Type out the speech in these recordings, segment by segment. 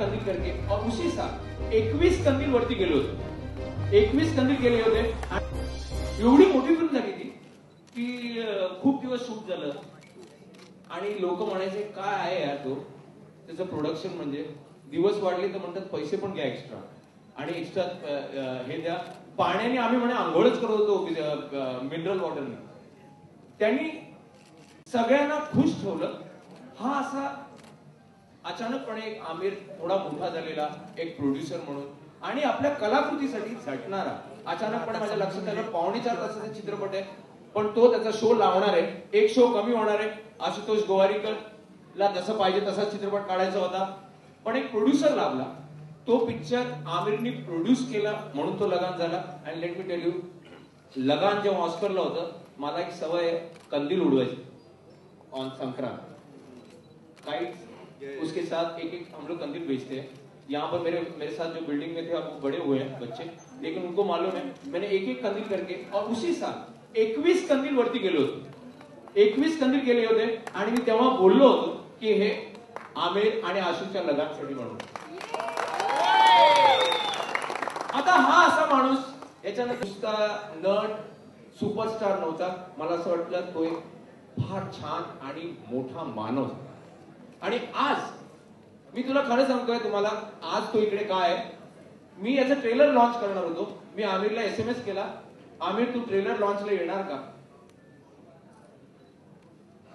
कंदील करके और उसी साल 21 कंदील वरती गेलो होतो. 21 कंदील गेले होते. एवढी मोठी फिल्म झाली ती की खूप दिवस शूट झालं आणि लोक म्हणायचे काय आहे यार तो त्याचं प्रोडक्शन म्हणजे दिवस वाढले तर म्हणतात पैसे पण घ्या एक्स्ट्रा आणि एक्स्ट्रा हे द्या. पाण्याने आम्ही म्हणे आंघोळच करत होतो मिनरल वॉटरने. त्यांनी सगळ्यांना खुश ठेवलं. हा असा अचानकपणे एक आमिर थोडा मोठा झालेला एक प्रोड्युसर म्हणून आणि आपल्या कलाकृतीसाठी झटणारा अचानकपणे माझ्या लक्षात आलं 4.5 तासाचा चित्रपट आहे पण तो त्याचा शो लावणार आहे. एक शो कमी होणार आहे. आशुतोष गोवारीकरला जसं पाहिजे तसा चित्रपट काढायचा होता पण एक प्रोड्युसर लाभला. तो पिक्चर आमिरनी प्रोड्यूस केला म्हणून तो लगान झाला. आणि लेट मी टेल यू लगान जेव्हा ऑस्करला होतं मला एक सवय आहे कंदील उडवायची ऑन संक्रांत. काइट्स उसके साथ एक एक हम लोग कंदील बेचते हैं. यहाँ पर मेरे साथ जो बिल्डिंग में थे अब वो बड़े हुए हैं बच्चे लेकिन उनको मालूम है मैंने एक एक कंदील करके और उसी साल 21 कंदील वरती गेलो होतो. 21 कंदील गेले होते आणि मी तेव्हा बोललो होतो की हे आमिर आणि आशूच्या लगानसाठी म्हणून. आता हा असा माणूस याच्यानंतर नुसता नट सुपरस्टार नव्हता. मला असं वाटलं तो एक फार छान आणि मोठा माणूस. आणि आज मी तुला खरं सांगतोय तुम्हाला आज तो इकडे काय आहे. मी याचं ट्रेलर लॉन्च करणार होतो. मी आमिरला SMS केला आमिर तू ट्रेलर लॉन्चला येणार का.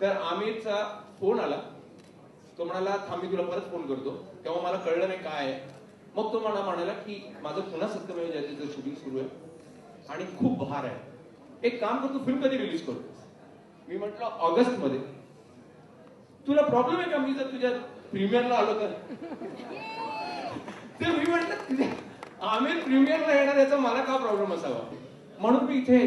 तर आमिरचा फोन आला. तो म्हणाला थांब मी तुला परत फोन करतो. तेव्हा मला कळलं नाही काय आहे. मग तो मला म्हणाला की माझं पुन्हा सत्यमेव जयतेचं शूटिंग सुरू आहे आणि खूप भार आहे. एक काम करतो फिल्म कधी रिलीज करतो. मी म्हटलं ऑगस्ट मध्ये. तुला प्रॉब्लेम आहे का मी जर तुझ्या प्रीमियरला आलो तर. ते मी म्हटलं आमिर प्रीमियरला येणार याचा मला का प्रॉब्लेम असावा. म्हणून मी इथे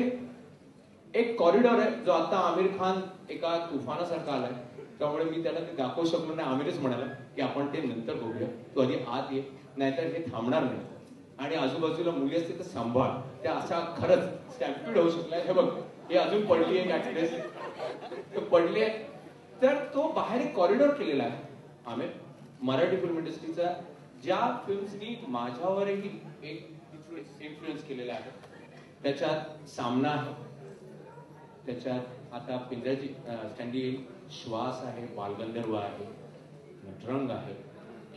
एक कॉरिडॉर आहे जो आता आमिर खान एका तुफानासारखा आलाय त्यामुळे मी त्याला ते दाखवू शकलो नाही. आमिरच म्हणाला की आपण ते नंतर बघूया तू आधी आत ये नाहीतर हे थांबणार नाही. आणि आजूबाजूला मुली असते तर सांभाळ. त्या असा खरंच स्टॅम्पिड होऊ शकलाय. हे बघ हे अजून पडली आहे ऍक्ट्रेस पडली. तर तो बाहेर एक कॉरिडॉर केलेला आहे आमिर मराठी फिल्म इंडस्ट्रीचा ज्या फिल्म्सनी माझ्यावरही एक इन्फ्लुएन्स केलेला आहे. त्याच्यात सामना आहे. त्याच्यात आता पिंजऱ्याची स्टँडी येईल. श्वास आहे. बालगंधर्व आहे. नटरंग आहे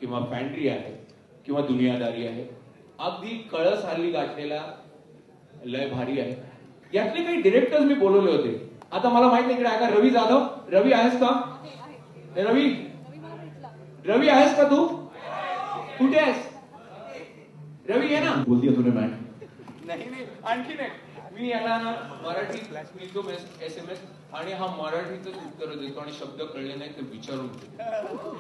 किंवा फॅन्ड्री आहे किंवा दुनियादारी आहे. अगदी कळस हल्ली गाठलेला लय भारी आहे. यातले काही डिरेक्टर्स मी बोलवले होते. आता मला माहित नाही इकडे आहे का रवी जाधव. रवी आहेस का. रवी आहेस का तू कुठे आहेस. रवी आहे ना. बोल दिया तूने मैं नाही आणखी नाही. मी याला मराठीत लिहितो SMS आणि हा मराठीतच उत्तर देतो आणि शब्द कळले नाही तर विचारून घेतो.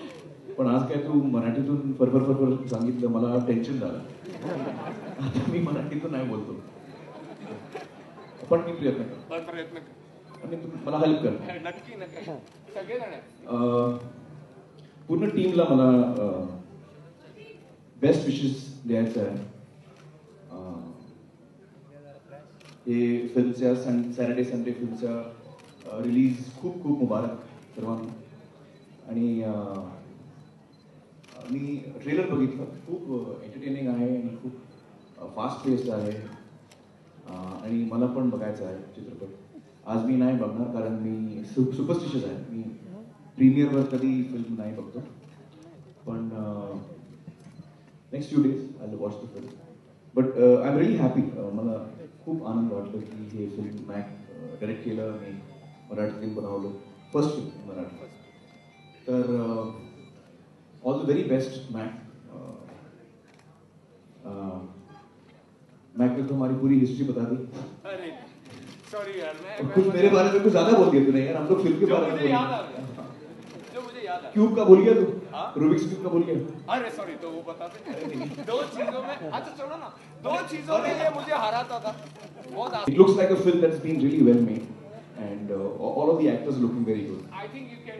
पण आज काय तू मराठीतून फरफर सांगितलं मला टेन्शन झालं. आता मी मराठीतून नाही बोलतो पण मी प्रयत्न कर आणि तू मला हेल्प कर. नक्की नक्की सगळेजण पूर्ण टीमला मला बेस्ट विशेस द्यायचं आहे. हे फिल्मच्या सॅटर्डे संडे फिल्मच्या रिलीज खूप खूप मुबारक सर्वांना. आणि मी ट्रेलर बघितलं खूप एंटरटेनिंग आहे आणि खूप फास्ट पेस्ड आहे आणि मला पण बघायचं आहे चित्रपट. आज मी नाही बघणार कारण मी सुपरस्टिशियस आहे. मी प्रीमियरवर कधी फिल्म नाही बघतो पण next few days I will watch the film. But I am really happy. मला खूप आनंद वाटलं की हे फिल्म मॅक डायरेक्ट केलं आणि मराठीतून बनवलं फर्स्ट फिल्म मराठी. तर all the very best Mac. Mac ने तो हमारी पूरी हिस्ट्री बता दी. अरे सॉरी यार मैं कुछ मेरे बारे में कुछ ज्यादा बोल दिया तूने यार. हम लोग फिल्म के बारे में मुझे याद आ गया. जो मुझे याद आ क्यूब का बोल गया तू. रूबिक्स क्यूब का बोल गया. अरे सॉरी तो वो बताते दो चीजों में. अच्छा चलो ना 2 चीजों में ये मुझे हराता था. बहुत It looks like a film that's been really well made and all of the actors are looking very good. I think you can